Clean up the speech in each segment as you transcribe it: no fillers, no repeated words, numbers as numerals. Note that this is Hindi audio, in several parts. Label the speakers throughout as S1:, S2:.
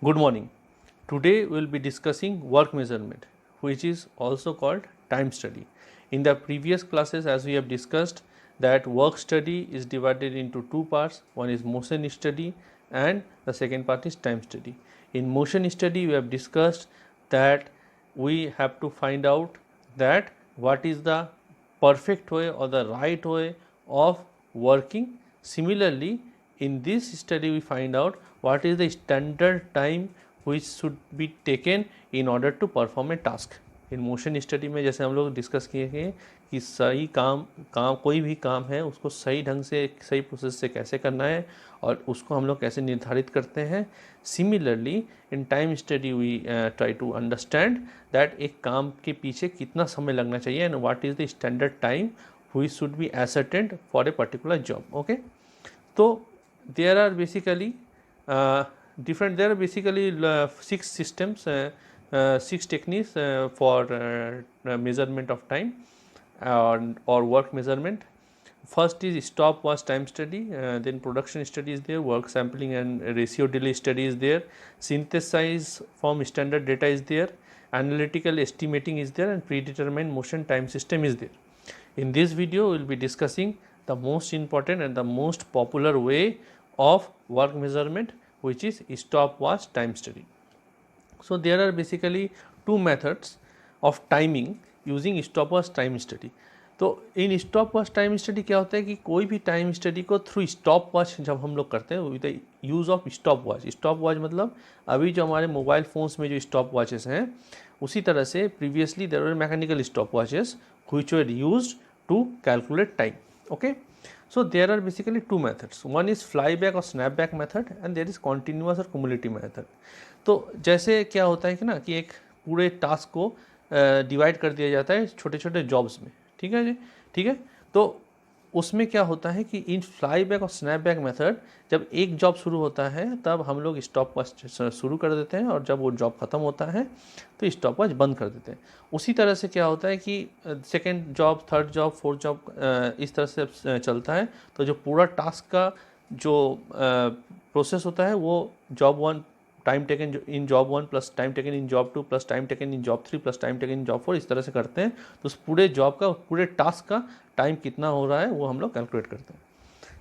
S1: Good morning. Today we will be discussing work measurement, which is also called time study. In the previous classes, as we have discussed, that work study is divided into two parts. One is motion study and the second part is time study. In motion study, we have discussed that we have to find out that what is the perfect way or the right way of working. Similarly, in this study we find out what is the standard time which should be taken in order to perform a task. In motion study में जैसे हम लोग डिस्कस किए हैं कि सही काम कोई भी काम है उसको सही ढंग से सही प्रोसेस से कैसे करना है और उसको हम लोग कैसे निर्धारित करते हैं. Similarly in time study we try to understand that एक काम के पीछे कितना समय लगना चाहिए and what is the standard time which should be ascertained for a particular job. Okay, तो there are basically six systems, six techniques for measurement of time or work measurement. First is stopwatch time study, then production study is there, work sampling and ratio delay study is there, synthesize from standard data is there, analytical estimating is there, and predetermined motion time system is there. In this video we will be discussing the most important and the most popular way of work measurement, which is stopwatch time study. So there are basically two methods of timing using stopwatch time study. तो इन स्टॉपवॉच टाइम स्टडी क्या होता है कि कोई भी टाइम स्टडी को थ्रू स्टॉपवॉच जब हम लोग करते हैं with the use of stopwatch मतलब अभी जो हमारे मोबाइल फ़ोन्स में जो स्टॉप वॉचेस हैं उसी तरह से previously there were mechanical stop watches which were used to calculate time. Okay, so there are basically two methods. One is flyback or snapback method and there is continuous or cumulative method. तो जैसे क्या होता है कि ना कि एक पूरे टास्क को डिवाइड कर दिया जाता है छोटे छोटे जॉब्स में. ठीक है जी, ठीक है. तो उसमें क्या होता है कि इन फ्लाईबैक और स्नैपबैक मेथड जब एक जॉब शुरू होता है तब हम लोग स्टॉप वॉच शुरू कर देते हैं और जब वो जॉब ख़त्म होता है तो स्टॉप वॉच बंद कर देते हैं. उसी तरह से क्या होता है कि second job, third job, fourth job इस तरह से चलता है. तो जो पूरा टास्क का जो प्रोसेस होता है वो job one, time taken in job one plus time taken in job two plus time taken in job three plus time taken in job four इस तरह से करते हैं. तो उस पूरे जॉब का, पूरे टास्क का टाइम कितना हो रहा है वो हम लोग कैलकुलेट करते हैं.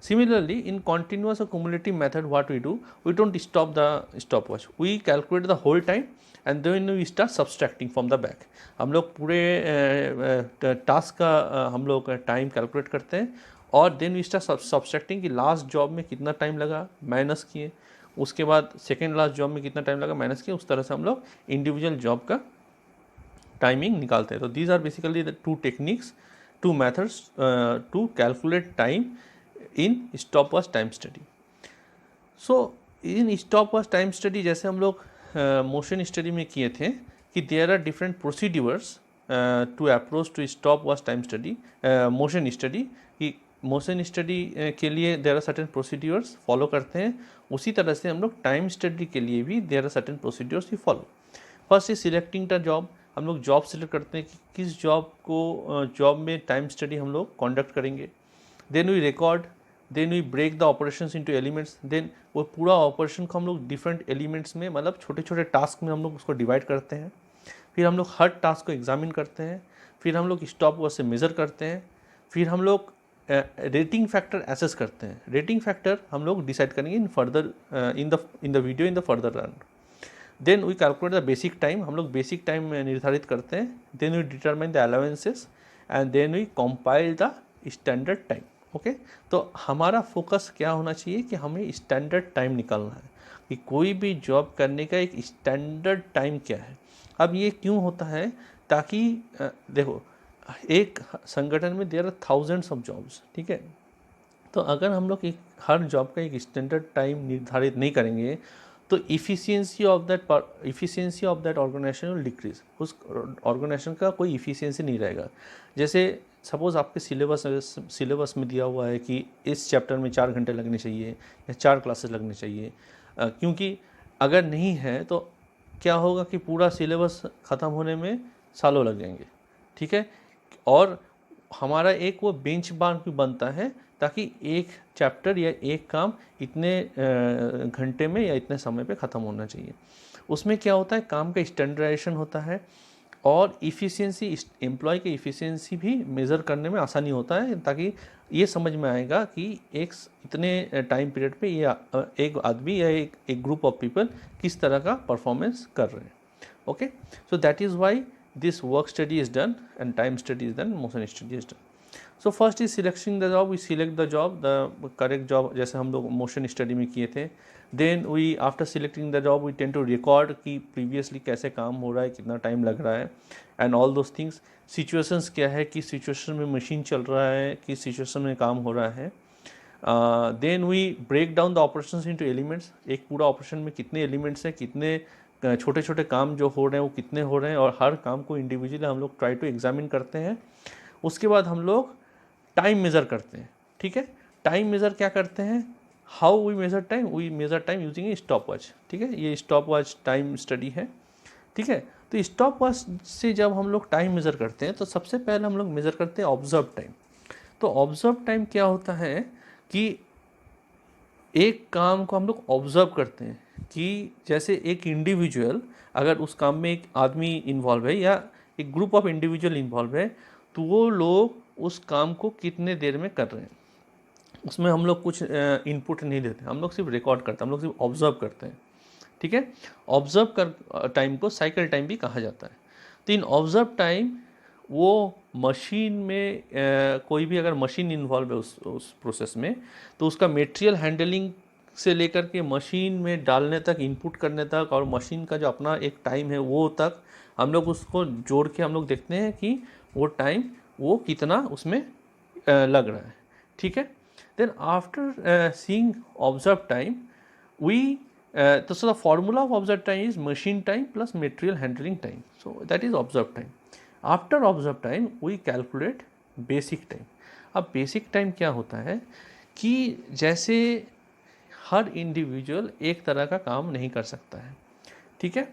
S1: सिमिलरली इन कॉन्टिन्यूअस और cumulative method what we do, we don't stop the stop watch, we calculate the whole time and then we start subtracting from the back. हम लोग पूरे टास्क का हम लोग टाइम कैलकुलेट करते हैं और देन वी स्टार्ट सब्सट्रैक्टिंग कि लास्ट जॉब में कितना टाइम लगा माइनस किए, उसके बाद सेकेंड लास्ट जॉब में कितना टाइम लगा माइनस किए. उस तरह से हम लोग इंडिविजुअल जॉब का टाइमिंग निकालते हैं. तो these are basically the two techniques, two methods to calculate time in stopwatch time study. So in stopwatch time study जैसे हम लोग मोशन स्टडी में किए थे कि there are different procedures to approach to stopwatch time study, motion study. कि मोशन स्टडी के लिए there are certain procedures follow करते हैं, उसी तरह से हम लोग टाइम स्टडी के लिए भी देयर आर सर्टेन प्रोसीड्यूर्स ही follow. First is selecting the job. हम लोग जॉब सिलेक्ट करते हैं कि किस जॉब को जॉब में टाइम स्टडी हम लोग कंडक्ट करेंगे. Then we record, then we break the operations into elements. Then वो पूरा ऑपरेशन को हम लोग डिफरेंट एलिमेंट्स में मतलब छोटे छोटे टास्क में हम लोग उसको डिवाइड करते हैं. फिर हम लोग हर टास्क को एग्जामिन करते हैं, फिर हम लोग स्टॉप वॉच से मेज़र करते हैं, फिर हम लोग रेटिंग फैक्टर एसेस करते हैं. रेटिंग फैक्टर हम लोग डिसाइड करेंगे in further in the video in the further run. Then we calculate the basic time. हम लोग बेसिक टाइम निर्धारित करते हैं. Then we determine the allowances and then we compile the standard time. Okay, तो हमारा फोकस क्या होना चाहिए कि हमें स्टैंडर्ड टाइम निकालना है कि कोई भी जॉब करने का एक स्टैंडर्ड टाइम क्या है. अब ये क्यों होता है, ताकि देखो एक संगठन में there are thousands of jobs. ठीक है, तो अगर हम लोग एक हर जॉब का एक स्टैंडर्ड टाइम निर्धारित नहीं करेंगे तो efficiency of that organisation will decrease. उस ऑर्गेनाइजेशन का कोई इफ़िशियंसी नहीं रहेगा. जैसे सपोज़ आपके सिलेबस में दिया हुआ है कि इस चैप्टर में 4 घंटे लगने चाहिए या 4 क्लासेस लगने चाहिए, क्योंकि अगर नहीं है तो क्या होगा कि पूरा सिलेबस ख़त्म होने में सालों लग जाएंगे. ठीक है, और हमारा एक वो बेंचमार्क भी बनता है ताकि एक चैप्टर या एक काम इतने घंटे में या इतने समय पे ख़त्म होना चाहिए। उसमें क्या होता है, काम का स्टैंडर्डाइजेशन होता है और इफ़िशियंसी, एम्प्लॉय की इफ़िशियंसी भी मेज़र करने में आसानी होता है, ताकि ये समझ में आएगा कि इतने टाइम पीरियड पे ये एक आदमी या एक ग्रुप ऑफ पीपल किस तरह का परफॉर्मेंस कर रहे हैं। Okay, so that is why this work study is done and time study is done, motion study is done. So first is selecting the job, we select the job, the correct job, जैसे हम लोग motion study में किए थे. Then we after selecting the job we tend to record कि previously कैसे काम हो रहा है, कितना टाइम लग रहा है and all those things. Situations क्या है, किस situation में मशीन चल रहा है, किस situation में काम हो रहा है. Then we break down the operations into elements. एक पूरा ऑपरेशन में कितने एलिमेंट्स हैं, कितने छोटे छोटे काम जो हो रहे हैं वो कितने हो रहे हैं, और हर काम को इंडिविजुअली हम लोग ट्राई टू एग्जामिन करते हैं. उसके बाद हम लोग टाइम मेज़र करते हैं. ठीक है, टाइम मेज़र क्या करते हैं, how we measure time, we measure time using a stop watch. ठीक है, ये स्टॉप वॉच टाइम स्टडी है. ठीक है, तो स्टॉप वॉच से जब हम लोग टाइम मेज़र करते हैं तो सबसे पहले हम लोग मेज़र करते हैं ऑब्जर्व टाइम. तो ऑब्जर्व टाइम क्या होता है कि एक काम को हम लोग ऑब्जर्व करते हैं कि जैसे एक इंडिविजुअल, अगर उस काम में एक आदमी इन्वॉल्व है या एक ग्रुप ऑफ इंडिविजुअल इन्वॉल्व है, तो वो लोग उस काम को कितने देर में कर रहे हैं, उसमें हम लोग कुछ इनपुट नहीं देते, हम लोग सिर्फ रिकॉर्ड करते हैं, हम लोग सिर्फ ऑब्जर्व करते हैं. ठीक है, ऑब्जर्व कर टाइम को साइकिल टाइम भी कहा जाता है. तो इन ऑब्जर्व टाइम वो मशीन में कोई भी अगर मशीन इन्वॉल्व है उस प्रोसेस में, तो उसका मटेरियल हैंडलिंग से लेकर के मशीन में डालने तक, इनपुट करने तक, और मशीन का जो अपना एक टाइम है वो तक हम लोग उसको जोड़ के हम लोग देखते हैं कि वो टाइम वो कितना उसमें लग रहा है. ठीक है, then after seeing observe time we so the formula of observed time is machine time plus material handling time. So that is observed time. After observed time we calculate basic time. अब basic time क्या होता है कि जैसे हर इंडिविजुअल एक तरह का काम नहीं कर सकता है. ठीक है,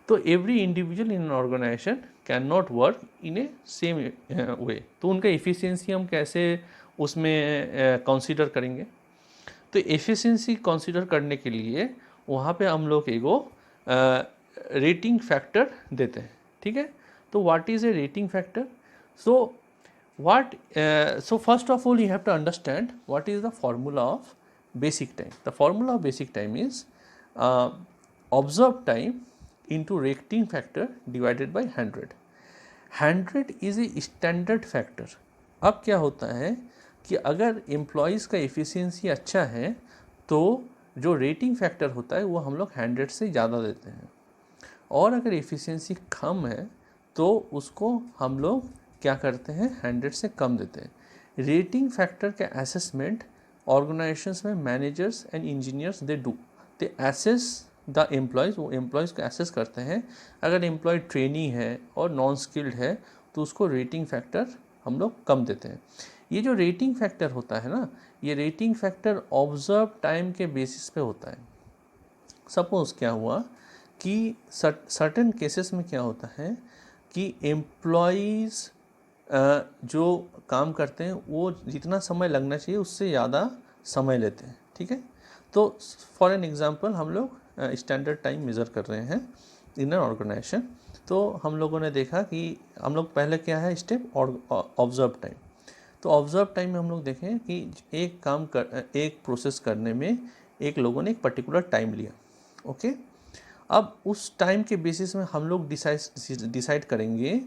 S1: तो every individual in an organisation can not work in a same way. तो उनका एफिशिएंसी हम कैसे उसमें कंसीडर करेंगे. तो एफिशिएंसी कंसीडर करने के लिए वहाँ पे हम लोग एगो रेटिंग फैक्टर देते हैं. ठीक है, तो what is a rating factor. So first of all you have to understand what is the formula of basic time. The formula of basic time is observe time into rating factor divided by 100. 100 is a standard factor. अब क्या होता है कि अगर एम्प्लॉयज़ का एफिशिएंसी अच्छा है तो जो रेटिंग फैक्टर होता है वो हम लोग 100 से ज़्यादा देते हैं, और अगर एफिशिएंसी कम है तो उसको हम लोग क्या करते हैं, 100 से कम देते हैं. रेटिंग फैक्टर का असेसमेंट ऑर्गेनाइजेशंस में managers and engineers they assess the employees. वो एम्प्लॉयज़ को एसेस करते हैं. अगर एम्प्लॉय ट्रेनी है और नॉन स्किल्ड है तो उसको रेटिंग फैक्टर हम लोग कम देते हैं. ये जो रेटिंग फैक्टर होता है ना, ये रेटिंग फैक्टर ऑब्जर्व टाइम के बेसिस पे होता है. सपोज क्या हुआ कि सर्टेन केसेस में क्या होता है कि एम्प्लॉयज़ जो काम करते हैं वो जितना समय लगना चाहिए उससे ज़्यादा समय लेते हैं. ठीक है, तो फॉर एन एग्जांपल हम लोग स्टैंडर्ड टाइम मेज़र कर रहे हैं इन एन ऑर्गेनाइजेशन. तो हम लोगों ने देखा कि हम लोग पहले क्या है स्टेप ऑब्जर्व टाइम. तो ऑब्जर्व टाइम में हम लोग देखें कि एक प्रोसेस करने में एक लोगों ने एक पर्टिकुलर टाइम लिया. ओके, अब उस टाइम के बेसिस में हम लोग डिसाइड करेंगे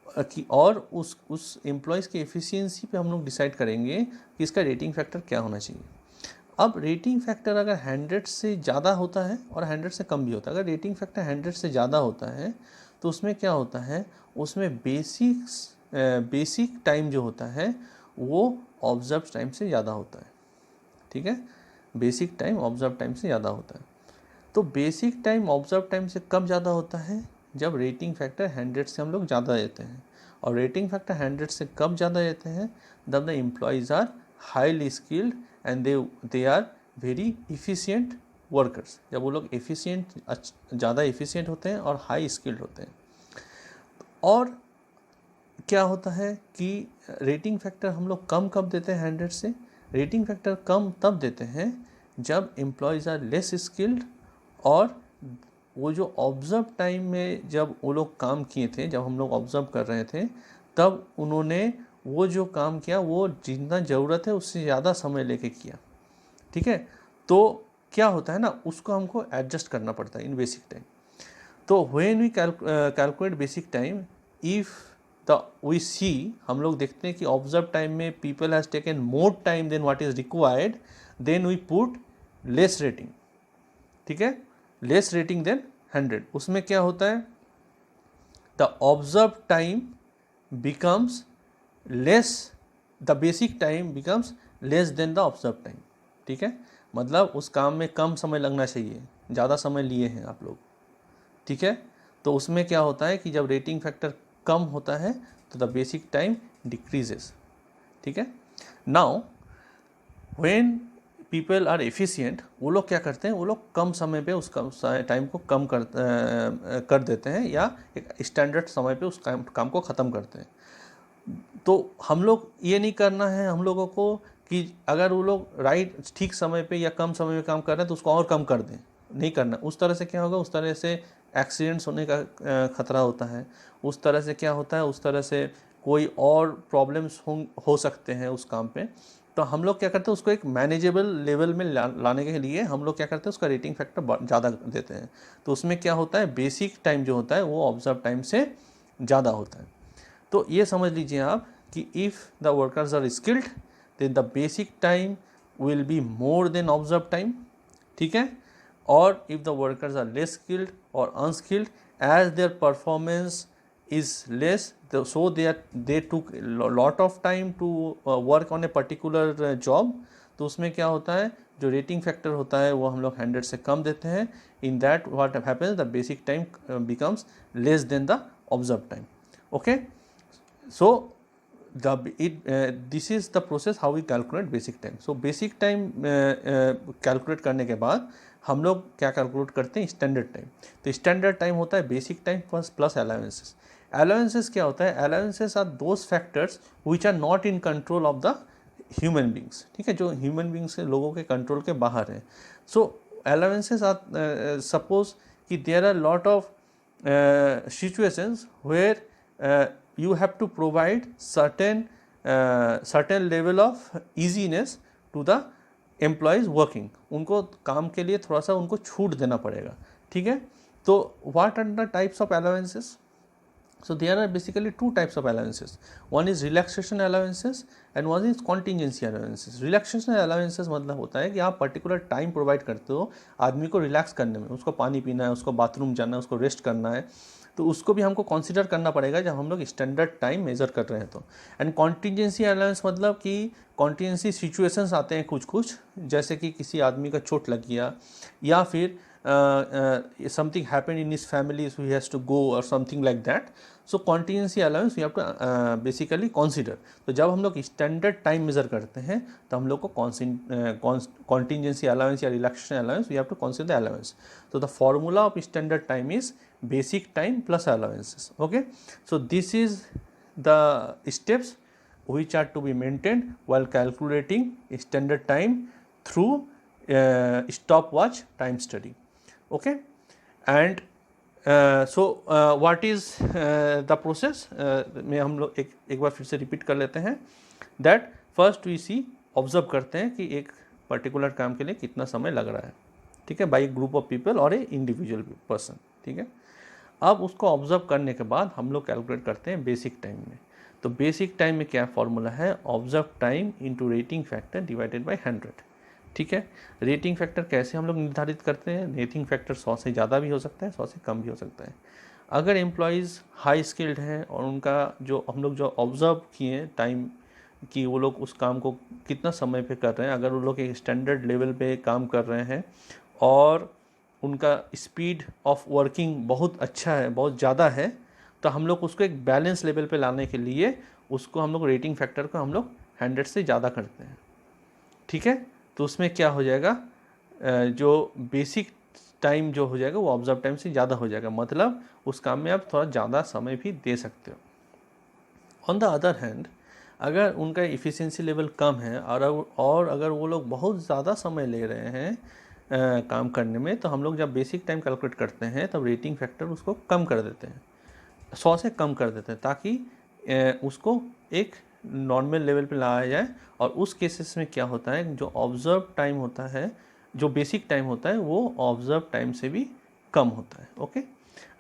S1: कि, और उस एम्प्लॉयज़ की एफिशिएंसी पे हम लोग डिसाइड करेंगे कि इसका रेटिंग फैक्टर क्या होना चाहिए. अब रेटिंग फैक्टर अगर 100 से ज़्यादा होता है और 100 से कम भी होता है, अगर रेटिंग फैक्टर 100 से ज़्यादा होता है तो उसमें क्या होता है, उसमें बेसिक टाइम जो होता है वो ऑब्जर्व टाइम से ज़्यादा होता है. ठीक है, बेसिक टाइम ऑब्जर्व टाइम से ज़्यादा होता है. तो बेसिक टाइम ऑब्जर्व टाइम से कब ज़्यादा होता है, जब रेटिंग फैक्टर 100 से हम लोग ज़्यादा देते हैं. और रेटिंग फैक्टर 100 से कब ज़्यादा देते हैं, जब the employees are highly skilled and they are very efficient workers. जब वो लोग ज़्यादा एफिशिएंट होते हैं और हाई स्किल्ड होते हैं. और क्या होता है कि रेटिंग फैक्टर हम लोग कम कब देते हैं 100 से, रेटिंग फैक्टर कम तब देते हैं जब एम्प्लॉयज़ आर लेस स्किल्ड, और वो जो ऑब्जर्व टाइम में जब वो लोग काम किए थे, जब हम लोग ऑब्जर्व कर रहे थे, तब उन्होंने वो जो काम किया वो जितना ज़रूरत है उससे ज़्यादा समय लेके किया। ठीक है, तो क्या होता है ना, उसको हमको एडजस्ट करना पड़ता है इन बेसिक टाइम। तो when we calculate basic time, if we see, हम लोग देखते हैं कि ऑब्जर्व टाइम में people has taken more time than what is required, then we put less rating. ठीक है, लेस रेटिंग देन 100। उसमें क्या होता है, the observe time becomes less, the basic time becomes less than the observe time. ठीक है, मतलब उस काम में कम समय लगना चाहिए, ज़्यादा समय लिए हैं आप लोग। ठीक है, तो उसमें क्या होता है कि जब रेटिंग फैक्टर कम होता है तो द बेसिक टाइम डिक्रीजेस। ठीक है, now when people are efficient, वो लोग क्या करते हैं, वो लोग कम समय पे उस टाइम को कम कर देते हैं, या एक स्टैंडर्ड समय पे उस काम को ख़त्म करते हैं। तो हम लोग ये नहीं करना है हम लोगों को कि अगर वो लोग ठीक समय पे या कम समय में काम कर रहे हैं तो उसको और कम कर दें, नहीं करना। उस तरह से क्या होगा, उस तरह से एक्सीडेंट्स होने का खतरा होता है। उस तरह से क्या होता है, उस तरह से कोई और प्रॉब्लम्स हो सकते हैं उस काम पे। तो हम लोग क्या करते हैं, उसको एक मैनेजेबल लेवल में लाने के लिए हम लोग क्या करते हैं, उसका रेटिंग फैक्टर ज़्यादा देते हैं। तो उसमें क्या होता है, बेसिक टाइम जो होता है वो ऑब्जर्व टाइम से ज़्यादा होता है। तो ये समझ लीजिए आप कि if the workers are skilled then the basic time will be more than observe time. ठीक है, और if the workers are less skilled और unskilled, as their performance is less, so they took lot of time to work on a particular job। तो उसमें क्या होता है, जो रेटिंग फैक्टर होता है वो हम लोग 100 से कम देते हैं। In that what happens, the basic time becomes less than the observe time. Okay, so this is the process how we calculate basic time. So basic time calculate करने के बाद हम लोग क्या कैलकुलेट करते हैं, स्टैंडर्ड टाइम। तो स्टैंडर्ड टाइम होता है basic time plus allowances. Allowances क्या होता है, allowances are those factors which are not in control of the human beings. ठीक है, जो ह्यूमन बींग्स के लोगों के कंट्रोल के बाहर है। सो अलाउंसेस आर, सपोज कि there are lot of situations where you have to provide certain level of easiness to the employees working। उनको काम के लिए थोड़ा सा उनको छूट देना पड़ेगा। ठीक है, तो what are the types of allowances? So there are basically two types of allowances. One is relaxation allowances and one is contingency allowances. Relaxation allowances मतलब होता है कि आप पर्टिकुलर टाइम प्रोवाइड करते हो आदमी को रिलैक्स करने में, उसको पानी पीना है, उसको बाथरूम जाना है, उसको रेस्ट करना है, तो उसको भी हमको कंसीडर करना पड़ेगा जब हम लोग स्टैंडर्ड टाइम मेजर कर रहे हैं। तो एंड कॉन्टीजेंसी अलाउंस मतलब कि कॉन्टीजेंसी सिचुएशंस आते हैं कुछ कुछ, जैसे कि किसी आदमी का चोट लग गया, या फिर something happened in his family so he has to go or something like that। so contingency allowance we have to basically consider। तो जब हम लोग स्टैंडर्ड टाइम मेजर करते हैं तो हम लोग को contingency allowance या relaxation allowance we have to consider the allowance। so the formula of standard time is basic time plus allowances। okay, so this is the steps which are to be maintained while calculating standard time through stopwatch time study। okay, and so what is the process में हम लोग एक बार फिर से रिपीट कर लेते हैं। That first we see, observe करते हैं कि एक पर्टिकुलर काम के लिए कितना समय लग रहा है। ठीक है, बाई ग्रुप ऑफ पीपल और ए इंडिविजुअल पर्सन। ठीक है, अब उसको ऑब्जर्व करने के बाद हम लोग कैलकुलेट करते हैं बेसिक टाइम में। तो बेसिक टाइम में क्या फॉर्मूला है, observe time into rating factor divided by 100। ठीक है, रेटिंग फैक्टर कैसे हम लोग निर्धारित करते हैं, रेटिंग फैक्टर 100 से ज़्यादा भी हो सकता है, 100 से कम भी हो सकता है। अगर एम्प्लॉयज़ हाई स्किल्ड हैं और उनका जो हम लोग जो ऑब्जर्व किए टाइम कि वो लोग उस काम को कितना समय पे कर रहे हैं, अगर वो लोग एक स्टैंडर्ड लेवल पे काम कर रहे हैं और उनका स्पीड ऑफ वर्किंग बहुत अच्छा है, बहुत ज़्यादा है, तो हम लोग उसको एक बैलेंस लेवल पे लाने के लिए उसको हम लोग रेटिंग फैक्टर को हम लोग 100 से ज़्यादा करते हैं। ठीक है, तो उसमें क्या हो जाएगा, जो बेसिक टाइम जो हो जाएगा वो ऑब्जर्व टाइम से ज़्यादा हो जाएगा, मतलब उस काम में आप थोड़ा ज़्यादा समय भी दे सकते हो। ऑन द अदर हैंड, अगर उनका इफ़िशियंसी लेवल कम है और अगर वो लोग बहुत ज़्यादा समय ले रहे हैं काम करने में, तो हम लोग जब बेसिक टाइम कैलकुलेट करते हैं तब रेटिंग फैक्टर उसको कम कर देते हैं, 100 से कम कर देते हैं, ताकि उसको एक नॉर्मल लेवल पे लाया जाए। और उस केसेस में क्या होता है, जो ऑब्जर्व टाइम होता है, जो बेसिक टाइम होता है, वो ऑब्जर्व टाइम से भी कम होता है। Okay,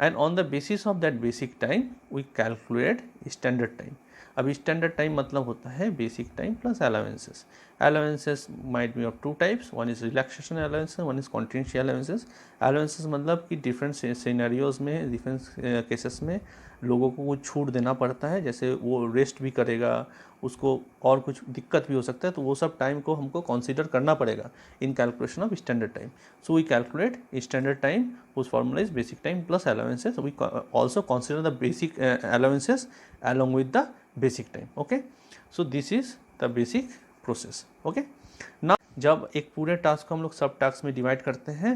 S1: and on the basis of that basic time we calculate standard time. अब स्टैंडर्ड टाइम मतलब होता है basic time plus allowances. Allowances might be of two types, one is relaxation allowances, one is contingency allowances. Allowances मतलब कि डिफरेंट सिनेरियोज में, डिफरेंट केसेस में लोगों को कुछ छूट देना पड़ता है, जैसे वो रेस्ट भी करेगा, उसको और कुछ दिक्कत भी हो सकता है, तो वो सब टाइम को हमको कंसीडर करना पड़ेगा in calculation of standard time. So we calculate standard time, whose formula is basic time plus allowances. We also consider the basic allowances along with the basic time. Okay, so this is the basic process. Okay, now जब एक पूरे टास्क को हम लोग सब टास्क में डिवाइड करते हैं,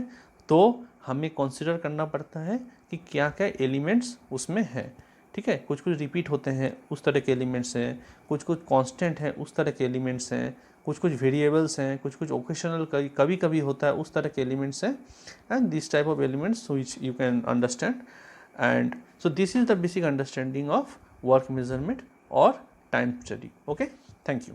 S1: तो हमें कंसिडर करना पड़ता है कि क्या क्या एलिमेंट्स उसमें हैं। ठीक है, कुछ कुछ रिपीट होते हैं, उस तरह के एलिमेंट्स हैं, कुछ कुछ कांस्टेंट हैं, उस तरह के एलिमेंट्स हैं, कुछ कुछ वेरिएबल्स हैं, कुछ कुछ ओकेशनल कभी कभी होता है, उस तरह के एलिमेंट्स हैं। And this type of elements which you can understand. And so this is the basic understanding of work measurement और time study. Okay, thank you.